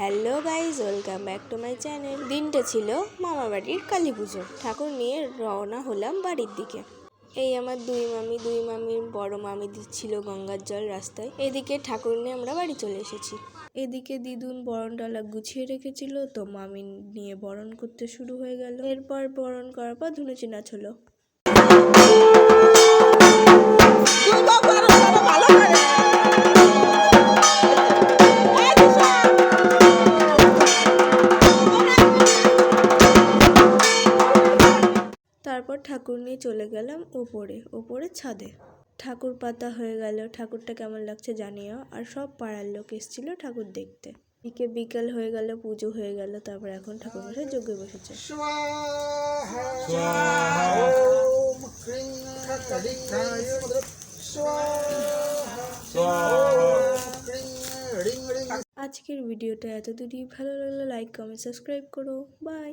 Hello guys, welcome back to my channel. দিনটা ছিল মামার বাড়ির কালী পুজো। ঠাকুর নিয়ে রওনা হলাম বাড়ির দিকে। এই আমার দুই মামির বড় মামি দিচ্ছিল গঙ্গার জল রাস্তায়। এদিকে ঠাকুর নিয়ে আমরা বাড়ি চলে এসেছি। এদিকে দিদুন বরণ ডালা গুছিয়ে রেখেছিল, তো মামি নিয়ে বরণ করতে শুরু হয়ে গেল। এরপর বরণ করার পর ধুনুচি নাচ হলো। তারপর ঠাকুর নিয়ে চলে গেলাম ওপরে ছাদে। ঠাকুর পাতা হয়ে গেল। ঠাকুরটা কেমন লাগছে জানিও। আর সব পাড়ার লোক এসেছিল ঠাকুর দেখতে। বিকেল হয়ে গেল, পুজো হয়ে গেল। তারপর এখন ঠাকুর মশাই যজ্ঞে বসেছে। আজকের ভিডিওটা এত দূরই। ভালো লাগলে লাইক, কমেন্ট, সাবস্ক্রাইব করো। বাই।